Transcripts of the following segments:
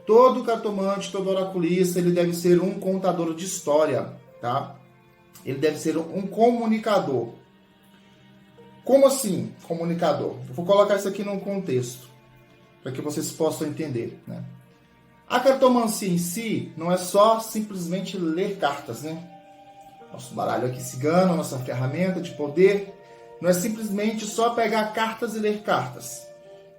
Todo cartomante, todo oraculista, ele deve ser um contador de história, tá? Ele deve ser um comunicador. Como assim, comunicador? Eu vou colocar isso aqui num contexto, para que vocês possam entender, né? A cartomancia em si não é só simplesmente ler cartas, né? Nosso baralho aqui cigano, nossa ferramenta de poder, não é simplesmente só pegar cartas e ler cartas.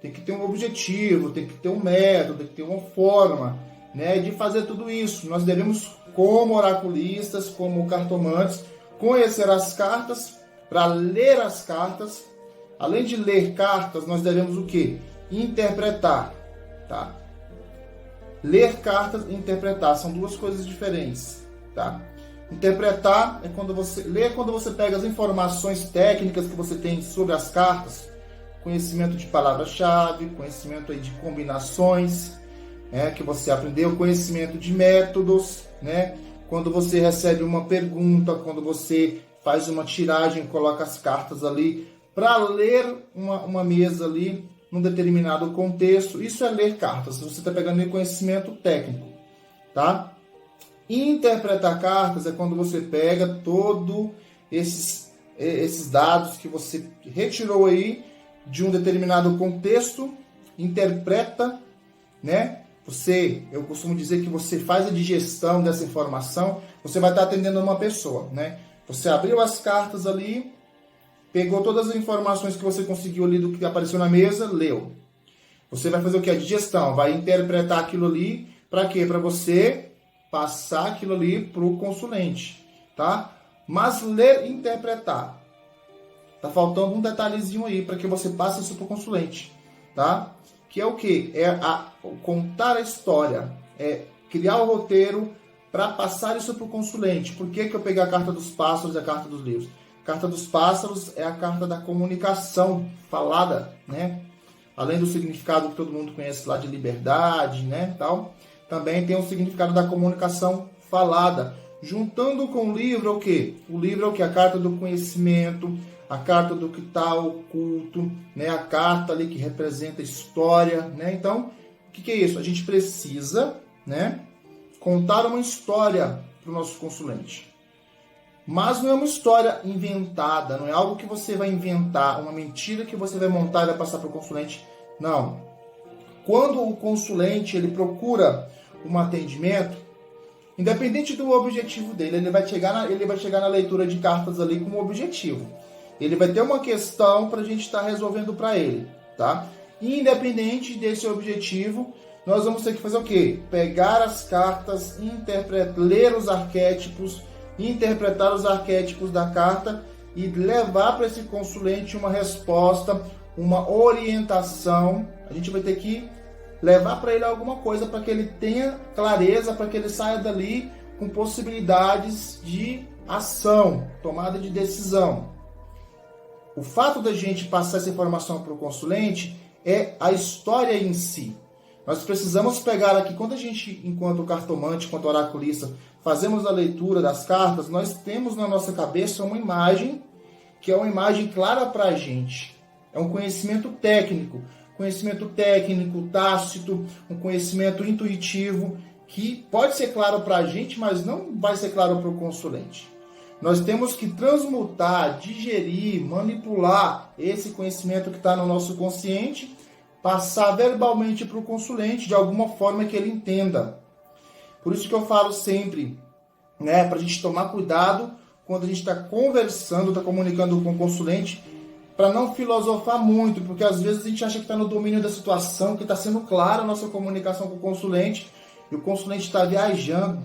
Tem que ter um objetivo, tem que ter um método, tem que ter uma forma, né, de fazer tudo isso. Nós devemos, como oraculistas, como cartomantes, conhecer as cartas, para ler as cartas. Além de ler cartas, nós devemos o quê? Interpretar, tá? Ler cartas e interpretar são duas coisas diferentes, tá? Interpretar é quando você lê, quando você pega as informações técnicas que você tem sobre as cartas, conhecimento de palavra-chave, conhecimento aí de combinações, né, que você aprendeu, conhecimento de métodos, né? Quando você recebe uma pergunta, quando você faz uma tiragem, coloca as cartas ali para ler uma mesa ali num determinado contexto, isso é ler cartas. Você está pegando conhecimento técnico, tá? Interpretar cartas é quando você pega todos esses dados que você retirou aí de um determinado contexto, interpreta, né? Eu costumo dizer que você faz a digestão dessa informação, você vai estar atendendo uma pessoa, né? Você abriu as cartas ali, pegou todas as informações que você conseguiu ali do que apareceu na mesa, leu. Você vai fazer o que? A digestão, vai interpretar aquilo ali, para quê? Para você passar aquilo ali para o consulente, tá? Mas ler e interpretar. Tá faltando um detalhezinho aí para que você passe isso para o consulente, tá? Que é o quê? Contar a história, é criar o roteiro para passar isso para o consulente. Por que eu peguei a carta dos pássaros e a carta dos livros? A carta dos pássaros é a carta da comunicação falada, né? Além do significado que todo mundo conhece lá de liberdade, né, tal, também tem o significado da comunicação falada. Juntando com o livro é o quê? O livro é o quê? A carta do conhecimento, a carta do que está oculto, né? A carta ali que representa a história, né? Então, o que é isso? A gente precisa, né, contar uma história para o nosso consulente. Mas não é uma história inventada, não é algo que você vai inventar, uma mentira que você vai montar e vai passar para o consulente. Não. Quando o consulente ele procura um atendimento, independente do objetivo dele, ele vai chegar na leitura de cartas ali com um objetivo. Ele vai ter uma questão para a gente estar resolvendo para ele, tá? Independente desse objetivo, nós vamos ter que fazer o quê? Pegar as cartas, ler os arquétipos, interpretar os arquétipos da carta e levar para esse consulente uma resposta, uma orientação. A gente vai ter que levar para ele alguma coisa para que ele tenha clareza, para que ele saia dali com possibilidades de ação, tomada de decisão. O fato da gente passar essa informação para o consulente é a história em si. Nós precisamos pegar aqui, quando a gente, enquanto cartomante, enquanto oraculista, fazemos a leitura das cartas, nós temos na nossa cabeça uma imagem, que é uma imagem clara para a gente. É um conhecimento técnico tácito, um conhecimento intuitivo, que pode ser claro para a gente, mas não vai ser claro para o consulente. Nós temos que transmutar, digerir, manipular esse conhecimento que está no nosso consciente, passar verbalmente para o consulente de alguma forma que ele entenda. Por isso que eu falo sempre, né, para a gente tomar cuidado quando a gente está conversando, está comunicando com o consulente, para não filosofar muito, porque às vezes a gente acha que está no domínio da situação, que está sendo clara a nossa comunicação com o consulente, e o consulente está viajando.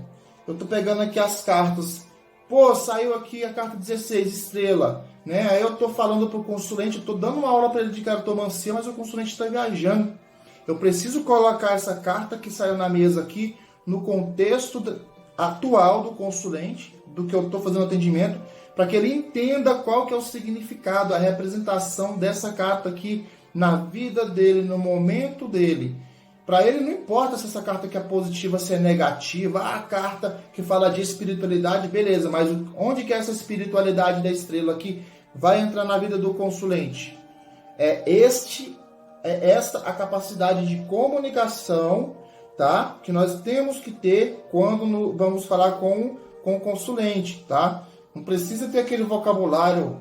Eu estou pegando aqui as cartas. Pô, saiu aqui a carta 16, estrela, né? Aí eu estou falando para o consulente, eu estou dando uma aula para ele de cartomancia, mas o consulente está viajando. Eu preciso colocar essa carta que saiu na mesa aqui no contexto atual do consulente, do que eu estou fazendo atendimento, para que ele entenda qual que é o significado, a representação dessa carta aqui na vida dele, no momento dele. Para ele não importa se essa carta aqui é positiva, se é negativa, a carta que fala de espiritualidade, beleza, mas onde que essa espiritualidade da estrela aqui vai entrar na vida do consulente? É esta a capacidade de comunicação tá? Que nós temos que ter quando vamos falar com o consulente, tá? Não precisa ter aquele vocabulário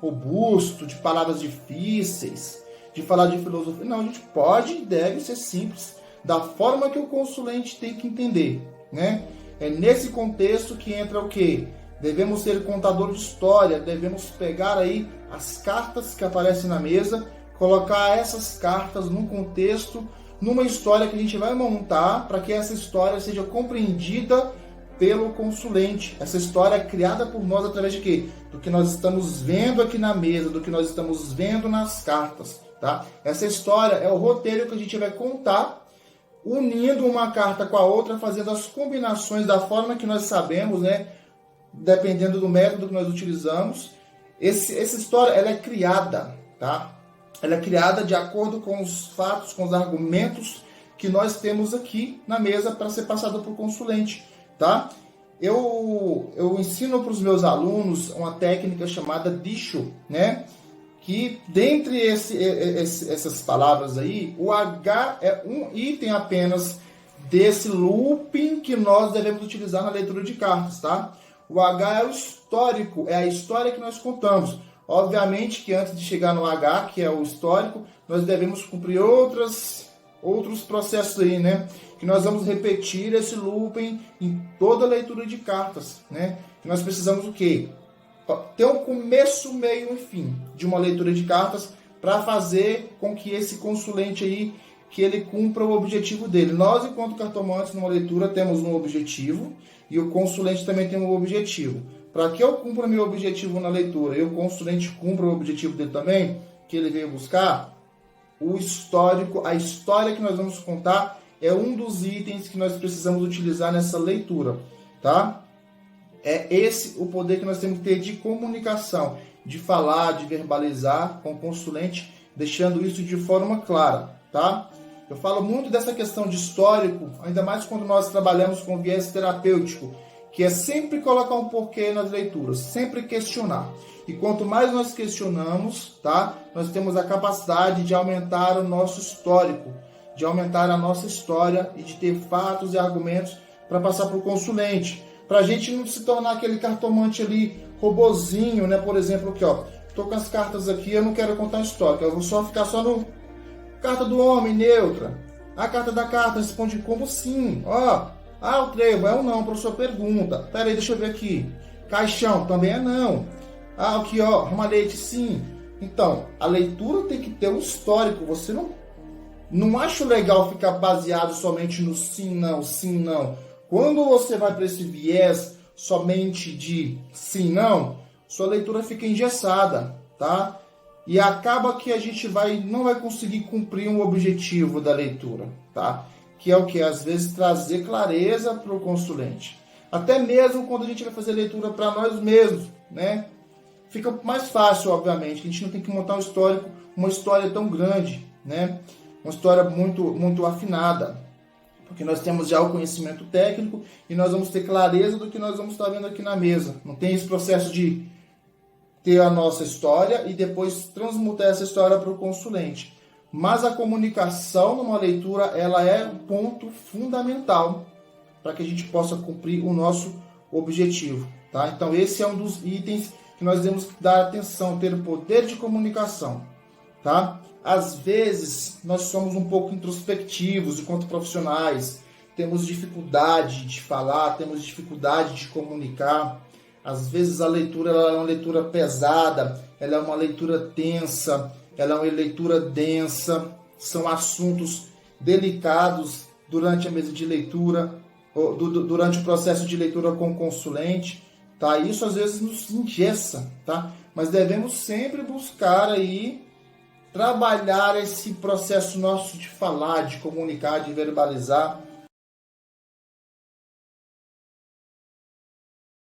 robusto, de palavras difíceis, de falar de filosofia. Não, a gente pode e deve ser simples, da forma que o consulente tem que entender, né? É nesse contexto que entra o quê? Devemos ser contador de história, devemos pegar aí as cartas que aparecem na mesa, colocar essas cartas num contexto, numa história que a gente vai montar para que essa história seja compreendida pelo consulente. Essa história é criada por nós através de quê? Do que nós estamos vendo aqui na mesa, do que nós estamos vendo nas cartas, tá? Essa história é o roteiro que a gente vai contar, unindo uma carta com a outra, fazendo as combinações da forma que nós sabemos, né? Dependendo do método que nós utilizamos. Essa história, ela é criada, tá? Ela é criada de acordo com os fatos, com os argumentos que nós temos aqui na mesa para ser passado para o consulente, tá? Eu ensino para os meus alunos uma técnica chamada dicho, né? Que dentre essas palavras aí, o H é um item apenas desse looping que nós devemos utilizar na leitura de cartas, tá? O H é o histórico, é a história que nós contamos. Obviamente que antes de chegar no H, que é o histórico, nós devemos cumprir outros processos aí, né? Que nós vamos repetir esse looping em toda a leitura de cartas, né? Que nós precisamos o quê? Ter um começo, meio e fim de uma leitura de cartas para fazer com que esse consulente aí, que ele cumpra o objetivo dele. Nós, enquanto cartomantes, numa leitura, temos um objetivo e o consulente também tem um objetivo. Para que eu cumpra meu objetivo na leitura e o consulente cumpra o objetivo dele também, que ele veio buscar, o histórico, a história que nós vamos contar é um dos itens que nós precisamos utilizar nessa leitura, tá? É esse o poder que nós temos que ter de comunicação, de falar, de verbalizar com o consulente, deixando isso de forma clara, tá? Eu falo muito dessa questão de histórico, ainda mais quando nós trabalhamos com viés terapêutico, que é sempre colocar um porquê nas leituras, sempre questionar. E quanto mais nós questionamos, tá? Nós temos a capacidade de aumentar o nosso histórico, de aumentar a nossa história e de ter fatos e argumentos para passar para o consulente. Para a gente não se tornar aquele cartomante ali, robozinho, né? Por exemplo, aqui, ó. Estou com as cartas aqui, eu não quero contar história, eu vou só ficar só no carta do homem, neutra. A carta da carta responde como sim. Ó, o trevo é ou não para sua pergunta. Pera aí, deixa eu ver aqui. Caixão também é não. Aqui, ó, ramalhete sim. Então, a leitura tem que ter um histórico. Você não acha legal ficar baseado somente no sim, não, sim, não. Quando você vai para esse viés somente de sim, não, sua leitura fica engessada, tá? E acaba que a gente não vai conseguir cumprir um objetivo da leitura, tá? Que é o que? Às vezes trazer clareza para o consulente. Até mesmo quando a gente vai fazer leitura para nós mesmos, né? Fica mais fácil, obviamente, que a gente não tem que montar um histórico, uma história tão grande, né? Uma história muito, muito afinada. Porque nós temos já o conhecimento técnico e nós vamos ter clareza do que nós vamos estar vendo aqui na mesa. Não tem esse processo de ter a nossa história e depois transmutar essa história para o consulente. Mas a comunicação numa leitura, ela é um ponto fundamental para que a gente possa cumprir o nosso objetivo, tá? Então esse é um dos itens que nós devemos dar atenção, ter o poder de comunicação, tá? Às vezes nós somos um pouco introspectivos enquanto profissionais, temos dificuldade de falar, temos dificuldade de comunicar. Às vezes a leitura ela é uma leitura pesada, ela é uma leitura tensa, ela é uma leitura densa, são assuntos delicados durante a mesa de leitura, durante o processo de leitura com o consulente, tá? Isso às vezes nos engessa, tá? Mas devemos sempre buscar aí trabalhar esse processo nosso de falar, de comunicar, de verbalizar,